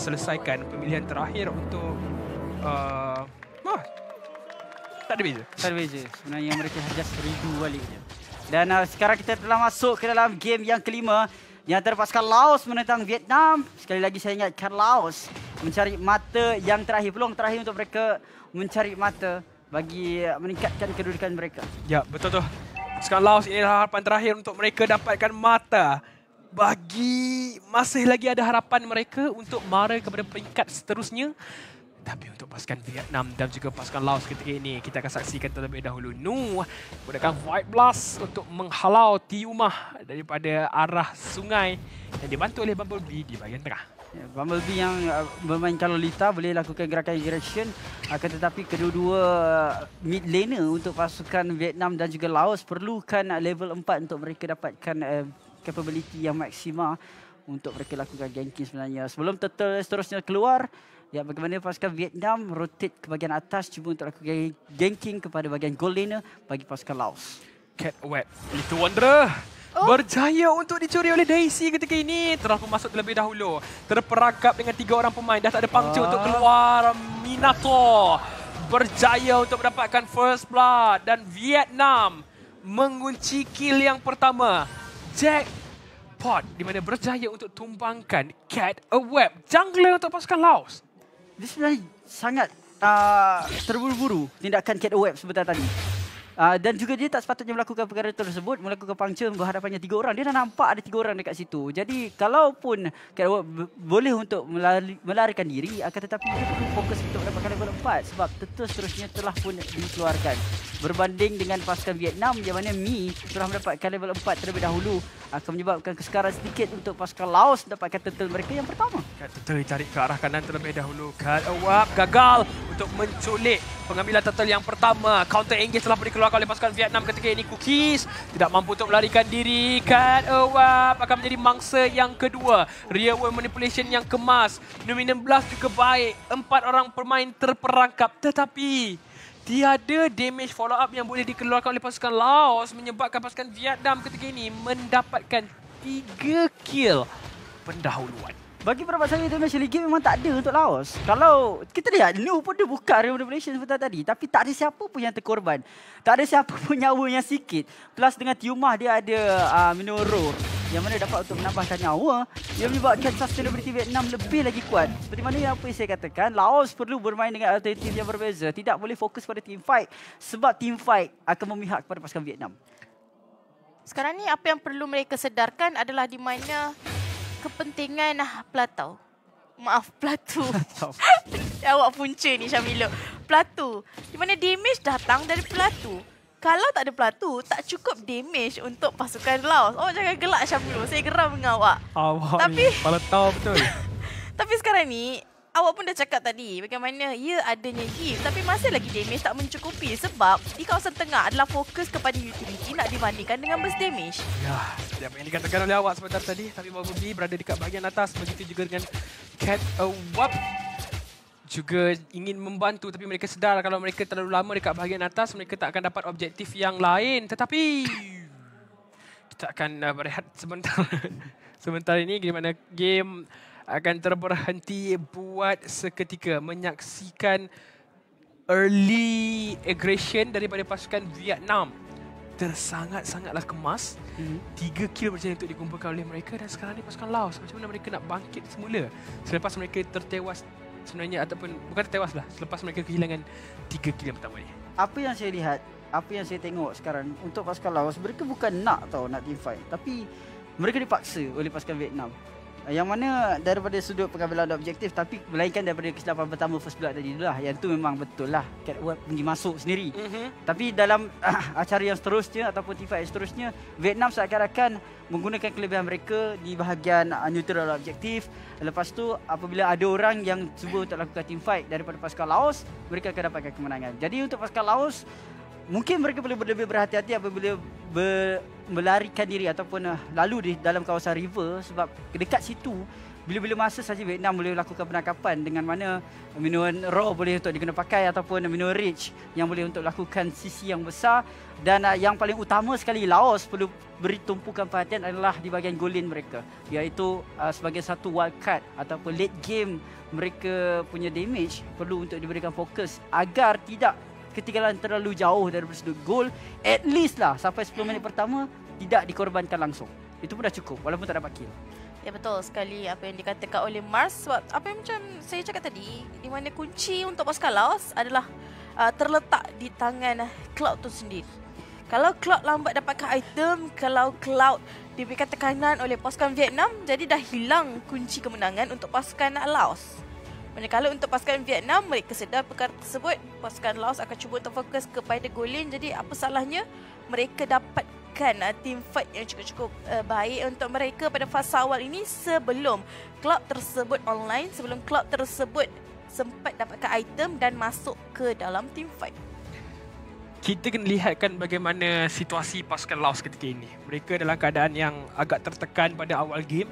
selesaikan pemilihan terakhir untuk tak ada beza. Tak ada beza. Sebenarnya mereka just rindu balik je. Dan sekarang kita telah masuk ke dalam game yang kelima yang antara pasukan Laos menentang Vietnam. Sekali lagi saya ingatkan Laos mencari mata yang terakhir, peluang terakhir untuk mereka mencari mata bagi meningkatkan kedudukan mereka. Ya, betul tu. Pasukan Laos ini adalah harapan terakhir untuk mereka dapatkan mata. Bagi masih lagi ada harapan mereka untuk mara kepada peringkat seterusnya. Tapi untuk pasukan Vietnam dan juga pasukan Laos ketika ini, kita akan saksikan terlebih dahulu Nuh menggunakan Void Blast untuk menghalau Tiumah daripada arah sungai yang dibantu oleh Bumblebee di bahagian tengah. Ya, Bumblebee yang bermainkan Lolita boleh lakukan gerakan aggression, akan tetapi kedua-dua mid laner untuk pasukan Vietnam dan juga Laos perlukan level 4 untuk mereka dapatkan capability yang maksima untuk mereka lakukan ganking sebenarnya. Sebelum turtle seterusnya keluar, ya, bagaimana pasukan Vietnam rotate ke bahagian atas cuba untuk lakukan ganking kepada bahagian gold laner bagi pasukan Laos. Cat Web, Little Wanderer berjaya untuk dicuri oleh Daisy ketika ini. Telah masuk terlebih dahulu. Terperangkap dengan 3 orang pemain. Dah tak ada puncture untuk keluar. Minato berjaya untuk mendapatkan first blood. Dan Vietnam mengunci kill yang pertama. Jackpot di mana berjaya untuk tumbangkan Cat Web, jungler untuk pasukan Laos. Dia sebenarnya sangat terburu-buru tindakan Cat Web sebentar tadi. Dan juga dia tak sepatutnya melakukan perkara tersebut, melakukan puncture berhadapannya 3 orang. Dia dah nampak ada 3 orang dekat situ. Jadi kalaupun Cat Web boleh untuk melarikan diri, akan tetapi dia perlu fokus untuk mendapatkan level 4 sebab turtle seterusnya telah pun dikeluarkan. Berbanding dengan pasukan Vietnam yang mana Mi telah mendapatkan level 4 terlebih dahulu, akan menyebabkan kesekaran sedikit untuk pasukan Laos mendapatkan turtle mereka yang pertama. Turtle ditarik ke arah kanan terlebih dahulu. Cat Web gagal untuk menculik pengambilan turtle yang pertama. Counter engage telah dikeluarkan oleh pasukan Vietnam ketika ini. Cookies tidak mampu untuk melarikan diri. Cat Web akan menjadi mangsa yang kedua. Real world manipulation yang kemas. Luminous Blast juga baik. 4 orang pemain terperangkap, tetapi tiada damage follow up yang boleh dikeluarkan oleh pasukan Laos, menyebabkan pasukan Vietnam ketika ini mendapatkan 3 kill pendahuluan. Bagi pendapat saya, damage game memang tak ada untuk Laos. Kalau kita lihat, Nuh pun dia buka Real Manipulation sebentar tadi. Tapi tak ada siapa pun yang terkorban. Tak ada siapa pun nyawa yang sikit. Plus dengan Tiumah dia ada Minotaur yang mana dapat untuk menambahkan nyawa. Yang menyebabkan sustainability Vietnam lebih lagi kuat. Seperti mana yang apa yang saya katakan, Laos perlu bermain dengan alternatif yang berbeza. Tidak boleh fokus pada team fight. Sebab team fight akan memihak kepada pasukan Vietnam. Sekarang ni apa yang perlu mereka sedarkan adalah di mana kepentingan Platau. Maaf, Platu. Awak punca ni Syamila. Platu. Di mana damage datang dari Platu. Kalau tak ada Platu, tak cukup damage untuk pasukan Laos. Oh, jangan gelak Syamila. Saya geram dengan awak. Awak Tapi ni kepala tahu betul. Tapi sekarang ni awak pun dah cakap tadi bagaimana ya adanya gift tapi masih lagi damage tak mencukupi sebab di kawasan tengah adalah fokus kepada utility nak dibandingkan dengan burst damage. Ya, seperti apa yang dikatakan oleh awak sebentar tadi, tapi Bumblebee berada dekat bahagian atas, begitu juga dengan Cat Web juga ingin membantu, tapi mereka sedar kalau mereka terlalu lama dekat bahagian atas, mereka tak akan dapat objektif yang lain. Tetapi kita akan berehat sebentar. Sebentar ini di mana game akan terberhenti buat seketika, menyaksikan early aggression daripada pasukan Vietnam. Sangat-sangatlah kemas. 3 kill berjaya untuk dikumpulkan oleh mereka dan sekarang ni pasukan Laos macam mana mereka nak bangkit semula selepas mereka tertewas sebenarnya, ataupun bukan tertewas lah, selepas mereka kehilangan 3 kill yang pertama ni. Apa yang saya lihat, apa yang saya tengok sekarang untuk pasukan Laos, mereka bukan nak team fight, tapi mereka dipaksa oleh pasukan Vietnam. Yang mana daripada sudut pengambilan objektif, tapi melainkan daripada kesilapan pertama first blood tadi lah. Yang tu memang betul lah, Cat Web pergi masuk sendiri. Tapi dalam acara yang seterusnya ataupun team fight yang seterusnya, Vietnam seakan-akan menggunakan kelebihan mereka di bahagian neutral objektif. Lepas tu apabila ada orang yang cuba untuk lakukan team fight daripada pasukan Laos, mereka akan dapatkan kemenangan. Jadi untuk pasukan Laos, mungkin mereka perlu lebih berhati-hati apabila melarikan diri ataupun lalu di dalam kawasan river sebab dekat situ bila-bila masa saja Vietnam boleh lakukan penangkapan dengan mana minuman raw boleh untuk diguna pakai ataupun minuman rich yang boleh untuk lakukan sisi yang besar. Dan yang paling utama sekali Laos perlu beri tumpukan perhatian adalah di bahagian goal line mereka, iaitu sebagai satu wildcard ataupun late game mereka punya damage perlu untuk diberikan fokus agar tidak ketinggalan terlalu jauh daripada sudut gol. At least lah sampai 10 minit pertama tidak dikorbankan langsung. Itu pun dah cukup walaupun tak dapat kill. Ya, betul sekali apa yang dikatakan oleh Mars. Sebab apa yang macam saya cakap tadi, di mana kunci untuk pasukan Laos adalah terletak di tangan Cloud tu sendiri. Kalau Cloud lambat dapatkan item, kalau Cloud diberikan tekanan oleh pasukan Vietnam, jadi dah hilang kunci kemenangan untuk pasukan Laos. Manakala untuk pasukan Vietnam, mereka sedar perkara tersebut, pasukan Laos akan cuba untuk fokus kepada goal line. Jadi apa salahnya mereka dapatkan team fight yang cukup baik untuk mereka pada fasa awal ini sebelum Cloud tersebut online, sebelum Cloud tersebut sempat dapatkan item dan masuk ke dalam team fight. Kita kena lihatkan bagaimana situasi pasukan Laos ketika ini. Mereka dalam keadaan yang agak tertekan pada awal game.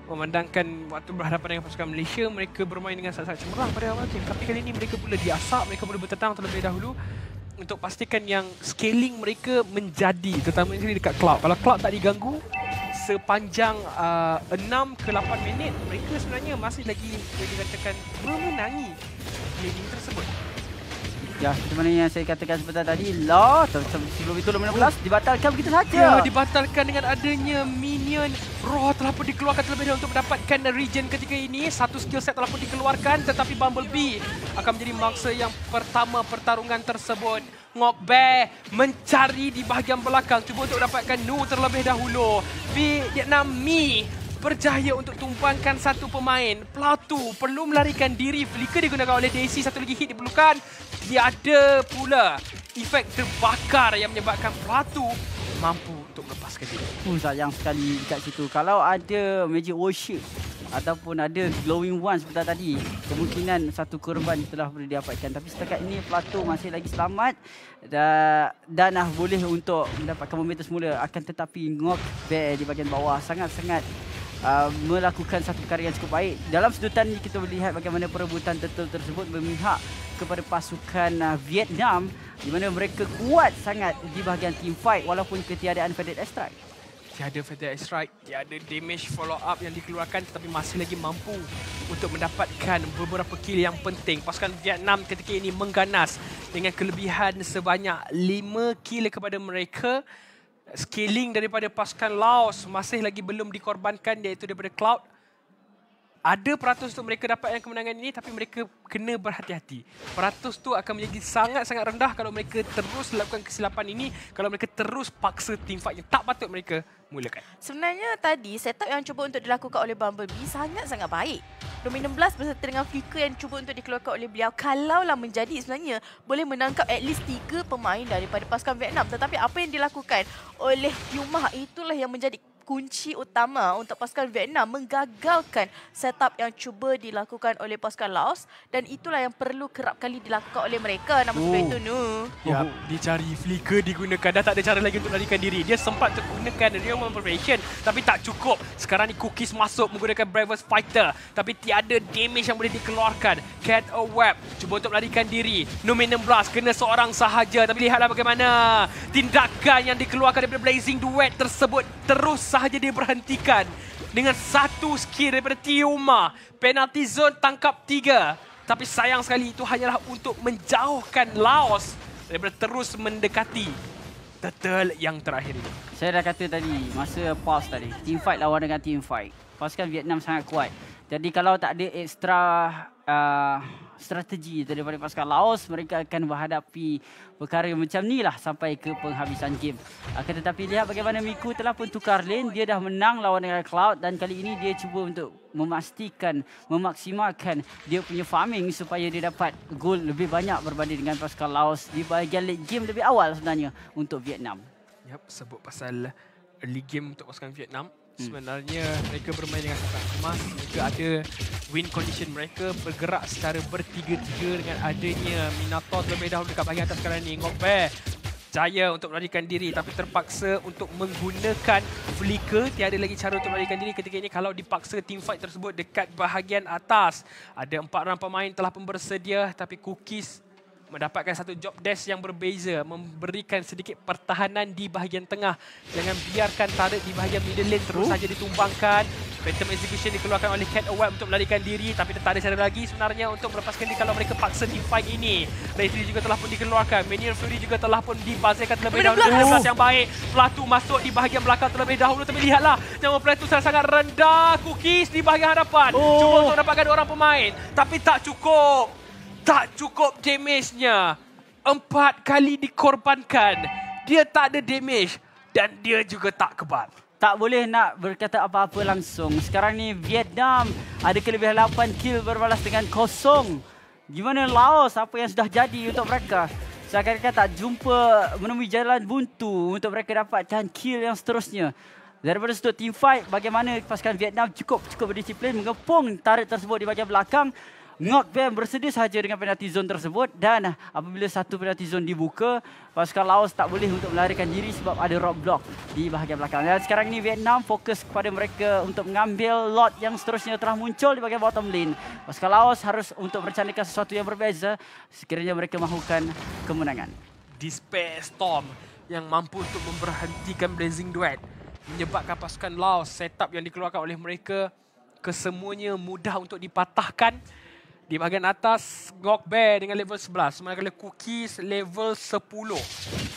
Memandangkan waktu berhadapan dengan pasukan Malaysia, mereka bermain dengan sangat-sangat cemerlang pada awal game. Tapi kali ini mereka pula diasap, mereka pula bertetang terlebih dahulu untuk pastikan yang scaling mereka menjadi, terutama sekali dekat Cloud. Kalau Cloud tak diganggu sepanjang 6 ke 8 minit, mereka sebenarnya masih lagi boleh dikatakan memenangi game tersebut. Ya, seperti mana yang saya katakan sebentar tadi, sebelum itu 16 dibatalkan begitu saja. Ya, dibatalkan dengan adanya minion Raw telah pun dikeluarkan terlebih dahulu untuk mendapatkan regen ketika ini. Satu skill set telah pun dikeluarkan, tetapi Bumblebee akan menjadi mangsa yang pertama pertarungan tersebut. Ngok Bear mencari di bahagian belakang, cuba untuk dapatkan Nu terlebih dahulu. Vietnam Mi berjaya untuk tumpangkan satu pemain. Platu perlu melarikan diri. Flicker digunakan oleh Daisy. Satu lagi hit diperlukan. Tiada pula efek terbakar yang menyebabkan Platu mampu untuk melepaskan diri. Sayang sekali dekat situ. Kalau ada Magic Worship ataupun ada Glowing One seperti tadi, kemungkinan satu korban telah boleh didapatkan. Tapi setakat ini Platu masih lagi selamat dan boleh untuk mendapatkan momentum semula. Akan tetapi Ngok Bear di bahagian bawah sangat-sangat melakukan satu perkara yang cukup baik. Dalam sedutan ini kita melihat bagaimana perebutan turtle tersebut bermihak kepada pasukan Vietnam, di mana mereka kuat sangat di bahagian team fight walaupun ketiadaan Faded Strike. Tiada Faded Strike, tiada damage follow up yang dikeluarkan, tetapi masih lagi mampu untuk mendapatkan beberapa kill yang penting. Pasukan Vietnam ketika ini mengganas dengan kelebihan sebanyak 5 kill kepada mereka. Scaling daripada pasukan Laos masih lagi belum dikorbankan, iaitu daripada Cloud. Ada peratus untuk mereka dapatkan kemenangan ini, tapi mereka kena berhati-hati. Peratus tu akan menjadi sangat-sangat rendah kalau mereka terus lakukan kesilapan ini, kalau mereka terus paksa team fight yang tak patut mereka mulakan. Sebenarnya tadi setup yang cuba untuk dilakukan oleh Bumblebee sangat-sangat baik. Domain 16 beserta dengan flicker yang cuba untuk dikeluarkan oleh beliau, kalaulah menjadi, sebenarnya boleh menangkap at least 3 pemain daripada pasukan Vietnam. Tetapi apa yang dilakukan oleh Yumah itulah yang menjadi kunci utama untuk pasukan Vietnam menggagalkan setup yang cuba dilakukan oleh pasukan Laos, dan itulah yang perlu kerap kali dilakukan oleh mereka. Nama sebab itu Nu. Ya, dicari flicker digunakan, dah tak ada cara lagi untuk larikan diri. Dia sempat tergunakan Real Preparation tapi tak cukup. Sekarang ni Cookies masuk menggunakan Bravest Fighter, tapi tiada damage yang boleh dikeluarkan. Cat a Web cuba untuk melarikan diri. Nomin 16 kena seorang sahaja, tapi lihatlah bagaimana tindakan yang dikeluarkan daripada Blazing Duet tersebut terus sahaja dia berhentikan dengan satu skill daripada Tiuma. Penalty zone tangkap 3. Tapi sayang sekali itu hanyalah untuk menjauhkan Laos daripada terus mendekati turtle yang terakhir ini. Saya dah kata tadi, masa pause tadi, team fight lawan dengan team fight. Pasukan Vietnam sangat kuat. Jadi kalau tak ada ekstra strategi daripada pasukan Laos, mereka akan menghadapi perkara macam ni lah sampai ke penghabisan game. Akan tetapi lihat bagaimana Miku telah pun tukar lane. Dia dah menang lawan dengan Cloud dan kali ini dia cuba untuk memastikan, memaksimalkan dia punya farming supaya dia dapat gol lebih banyak berbanding dengan pasukan Laos di bahagian late game lebih awal sebenarnya untuk Vietnam. Yap, sebut pasal early game untuk pasukan Vietnam. Sebenarnya mereka bermain dengan sangat kemas. Mereka ada win condition, mereka bergerak secara bertiga-tiga dengan adanya Minator terlebih dahulu dekat bahagian atas sekarang ni. Ngok Bear berjaya untuk melarikan diri tapi terpaksa untuk menggunakan flicker. Tiada lagi cara untuk melarikan diri ketika ini kalau dipaksa teamfight tersebut dekat bahagian atas. Ada 4 orang pemain telah pun bersedia tapi Cookies mendapatkan satu job desk yang berbeza, memberikan sedikit pertahanan di bahagian tengah. Jangan biarkan turret di bahagian middle lane terus saja ditumbangkan. Phantom Execution dikeluarkan oleh Cat Aweb untuk melarikan diri tapi tak ada cara lagi sebenarnya untuk melepaskan diri kalau mereka paksa teamfight ini. Raytree juga telah pun dikeluarkan. Manier Fury juga telah pun dibazirkan terlebih dahulu. 16 yang baik. Platu masuk di bahagian belakang terlebih dahulu tapi lihatlah nyawa Platu sangat rendah. Cookies di bahagian hadapan. Cuba untuk dapatkan 2 orang pemain tapi tak cukup. Tak cukup damage-nya. 4 kali dikorbankan. Dia tak ada damage dan dia juga tak kebal. Tak boleh nak berkata apa-apa langsung. Sekarang ni Vietnam ada kelebihan 8 kill berbalas dengan 0. Gimana Laos apa yang sudah jadi untuk mereka? Seakan-akan tak jumpa menemui jalan buntu untuk mereka dapatkan kill yang seterusnya. Daripada sudut teamfight, bagaimana pasukan Vietnam cukup berdisiplin mengepung turret tersebut di bahagian belakang. Ngok Bam bersedia sahaja dengan penalty zone tersebut dan apabila satu penalty zone dibuka, pasukan Laos tak boleh untuk melarikan diri sebab ada roadblock di bahagian belakang. Dan sekarang ini Vietnam fokus kepada mereka untuk mengambil lot yang seterusnya telah muncul di bahagian bottom lane. Pasukan Laos harus untuk merencanakan sesuatu yang berbeza sekiranya mereka mahukan kemenangan. Despair Storm yang mampu untuk memberhentikan Blazing Duet menyebabkan pasukan Laos setup yang dikeluarkan oleh mereka kesemuanya mudah untuk dipatahkan. Di bahagian atas, Ngok Bear dengan level 11. Manakala Cookies level 10.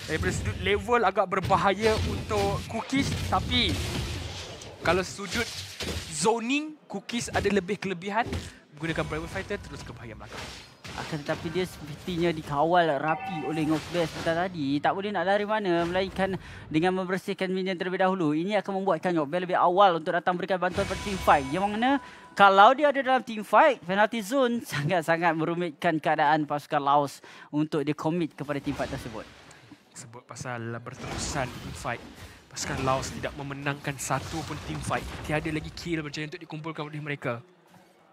Daripada sudut level agak berbahaya untuk Cookies. Tapi kalau sudut zoning, Cookies ada lebih kelebihan. Menggunakan Brave Fighter terus ke bahagian belakang. Akan tetapi dia sepertinya dikawal rapi oleh Ngok Bear seperti tadi. Tak boleh nak lari mana melainkan dengan membersihkan minion terlebih dahulu. Ini akan membuatkan Ngok Bear lebih awal untuk datang berikan bantuan pada team fight. Yang mana kalau dia ada dalam team fight, penalty zone sangat-sangat merumitkan keadaan pasukan Laos untuk dia commit kepada team fight tersebut. Sebut pasal berterusan team fight. Pasukan Laos tidak memenangkan satu pun team fight. Tiada lagi kill berjaya untuk dikumpulkan oleh mereka.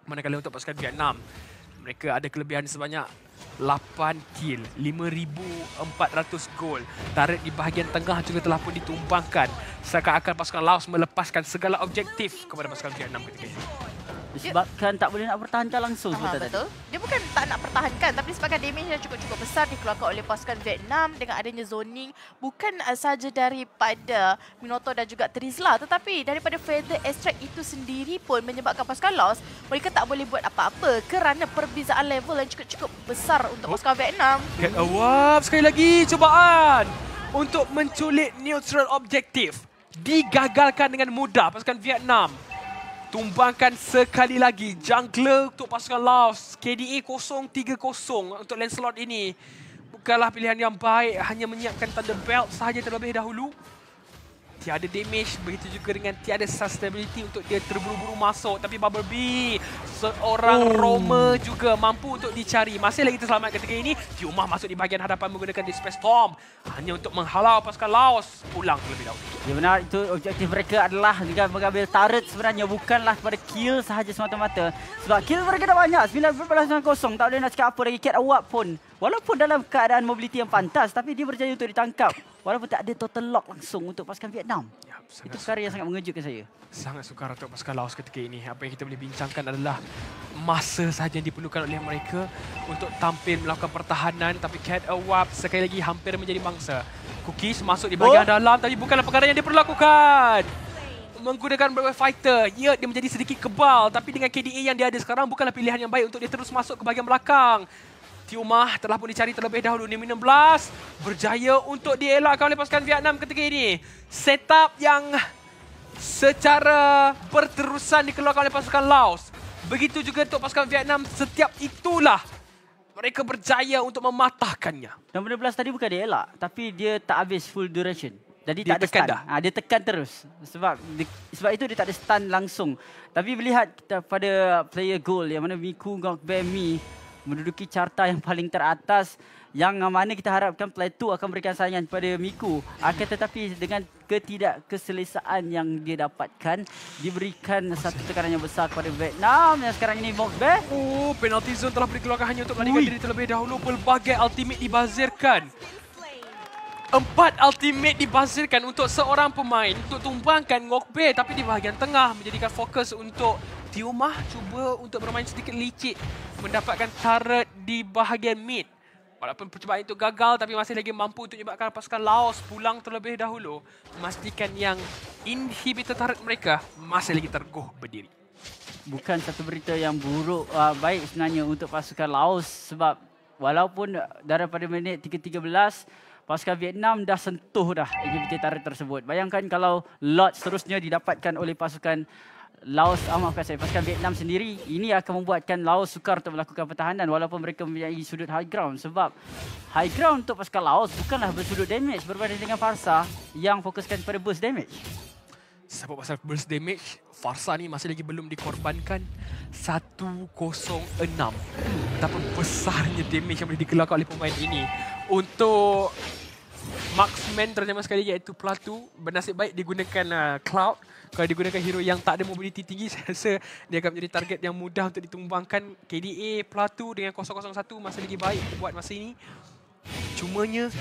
Manakala untuk pasukan Vietnam, mereka ada kelebihan sebanyak 8 kill, 5,400 gol. Turret di bahagian tengah juga telah pun ditumbangkan. Seakan-akan pasukan Laos melepaskan segala objektif kepada pasukan Vietnam ketika ini. Disebabkan tak boleh nak pertahankan langsung seperti tadi. Betul. Dia bukan tak nak pertahankan tapi disebabkan damage yang cukup besar dikeluarkan oleh pasukan Vietnam dengan adanya zoning bukan sahaja daripada Minotaur dan juga Trizla tetapi daripada Feather Extract itu sendiri pun menyebabkan pasukan Laos mereka tak boleh buat apa-apa kerana perbezaan level yang cukup besar untuk pasukan Vietnam. Cat Aweb sekali lagi cubaan untuk menculik neutral objektif. Digagalkan dengan mudah pasukan Vietnam. Tumbangkan sekali lagi jungler untuk pasukan Laos. KDA 0-3-0 untuk Lancelot ini. Bukanlah pilihan yang baik. Hanya menyiapkan Thunder Belt sahaja terlebih dahulu. Tiada damage. Begitu juga dengan tiada sustainability untuk dia terburu-buru masuk. Tapi Bubble Bee, seorang roamer juga mampu untuk dicari. Masih lagi terselamat ketika ini. Tiumah masuk di bahagian hadapan menggunakan Despair Storm. Hanya untuk menghalau pasukan Laos pulang terlebih dahulu. Ya benar, itu objektif mereka adalah dengan mengambil turret sebenarnya. Bukanlah kepada kill sahaja semata-mata. Sebab kill mereka dah banyak. 9-0. Tak boleh nak cakap apa lagi. Cat Aweb pun, walaupun dalam keadaan mobility yang pantas, tapi dia berjaya untuk ditangkap. Walaupun tak ada total lock langsung untuk pasukan Vietnam. Ya, itu perkara yang sangat mengejutkan saya. Sangat sukar untuk pasukan Laos ketika ini. Apa yang kita boleh bincangkan adalah masa sahaja yang diperlukan oleh mereka untuk tampil melakukan pertahanan. Tapi Cat Aweb sekali lagi hampir menjadi bangsa. Cookies masuk di bahagian dalam tapi bukanlah perkara yang dia perlu lakukan. Menggunakan Brave Fighter, ya dia menjadi sedikit kebal. Tapi dengan KDA yang dia ada sekarang bukanlah pilihan yang baik untuk dia terus masuk ke bahagian belakang. Tiumah telah pun dicari terlebih dahulu. Nim 16 berjaya untuk dielakkan oleh pasukan Vietnam ketika ini. Setup yang secara berterusan dikeluarkan oleh pasukan Laos. Begitu juga untuk pasukan Vietnam, setiap itulah mereka berjaya untuk mematahkannya. Nombor 16 tadi bukan dia elak, tapi dia tak habis full duration. Jadi dia tak ada tekan stun. Dia tekan terus. Sebab itu dia tak ada stun langsung. Tapi melihat pada player goal yang mana Miku Ngok Bear Mi menduduki carta yang paling teratas, yang mana kita harapkan Play 2 akan berikan saingan kepada Miku. Akan tetapi dengan ketidakkeselesaan yang dia dapatkan, diberikan satu tekanan yang besar kepada Vietnam yang sekarang ini Ngok Bear. Penalty zone telah dikeluarkan hanya untuk melarikan diri terlebih dahulu. Pelbagai ultimate dibazirkan. 4 ultimate dibazirkan untuk seorang pemain untuk tumbangkan Ngokbe, tapi di bahagian tengah menjadikan fokus untuk Tiumah cuba untuk bermain sedikit licik mendapatkan turret di bahagian mid. Walaupun percubaan itu gagal, tapi masih lagi mampu untuk menyebabkan pasukan Laos pulang terlebih dahulu, memastikan yang inhibitor turret mereka masih lagi tergoh berdiri. Bukan satu berita yang buruk baik sebenarnya untuk pasukan Laos, sebab walaupun daripada minit 13, pasukan Vietnam dah sentuh dah inhibitor turret tersebut. Bayangkan kalau lot seterusnya didapatkan oleh pasukan Laos, maafkan saya, pasukan Vietnam sendiri, ini akan membuatkan Laos sukar untuk melakukan pertahanan walaupun mereka mempunyai sudut high ground. Sebab high ground untuk pasukan Laos bukanlah bersudut damage berbanding dengan Farsa yang fokuskan pada burst damage. Sebab pasal burst damage, Farsa ni masih lagi belum dikorbankan 106. Betapa besarnya damage yang boleh dikeluarkan oleh pemain ini. Untuk marksman terutama sekali iaitu Platu, bernasib baik digunakan Cloud. Kalau digunakan hero yang tak ada mobility tinggi, saya rasa dia akan menjadi target yang mudah untuk ditumbangkan. KDA Platu dengan 001 masih lagi baik buat masa ini. Cumanya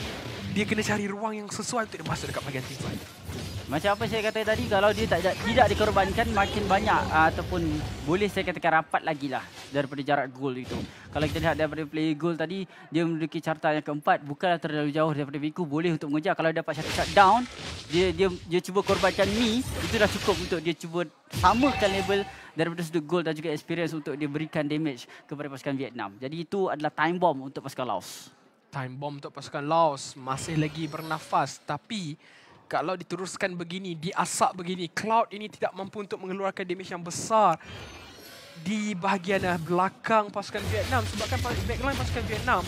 dia kena cari ruang yang sesuai untuk dia masuk dekat bahagian team fight. Macam apa saya kata tadi, kalau dia tidak dikorbankan, makin banyak ataupun boleh saya katakan rapat lagi lah daripada jarak gol itu. Kalau kita lihat daripada play goal tadi, dia memiliki carta yang keempat, bukanlah terlalu jauh daripada Viku, boleh untuk mengejar. Kalau dapat satu shutdown, dia cuba korbankan Mi, itu dah cukup untuk dia cuba samakan level daripada sudut gol dan juga experience untuk dia berikan damage kepada pasukan Vietnam. Jadi itu adalah time bomb untuk pasukan Laos. Time bomb untuk pasukan Laos masih lagi bernafas, tapi kalau diteruskan begini, diasak begini, Cloud ini tidak mampu untuk mengeluarkan damage yang besar di bahagian belakang pasukan Vietnam. Sebabkan backline pasukan Vietnam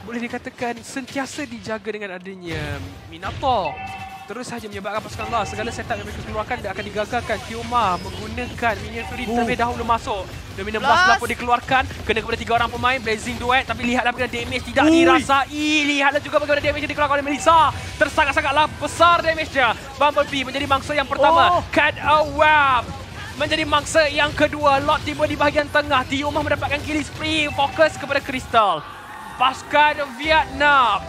boleh dikatakan sentiasa dijaga dengan adanya Minato. Terus saja menyebabkan pasukan Laos, segala setup yang mereka keluarkan akan digagalkan. Tioma menggunakan minion Fury terlebih dahulu masuk. Dominan Blast pun dikeluarkan, kena kepada 3 orang pemain. Blazing Duet, tapi lihatlah bagaimana damage tidak dirasai. Lihatlah juga bagaimana damage yang dikeluarkan oleh Melissa. Tersangat-sangatlah besar damage-nya. Bumblebee menjadi mangsa yang pertama. Cut a Web menjadi mangsa yang kedua. Lot tiba di bahagian tengah. Tioma mendapatkan killing spree. Fokus kepada Crystal. Pasukan Vietnam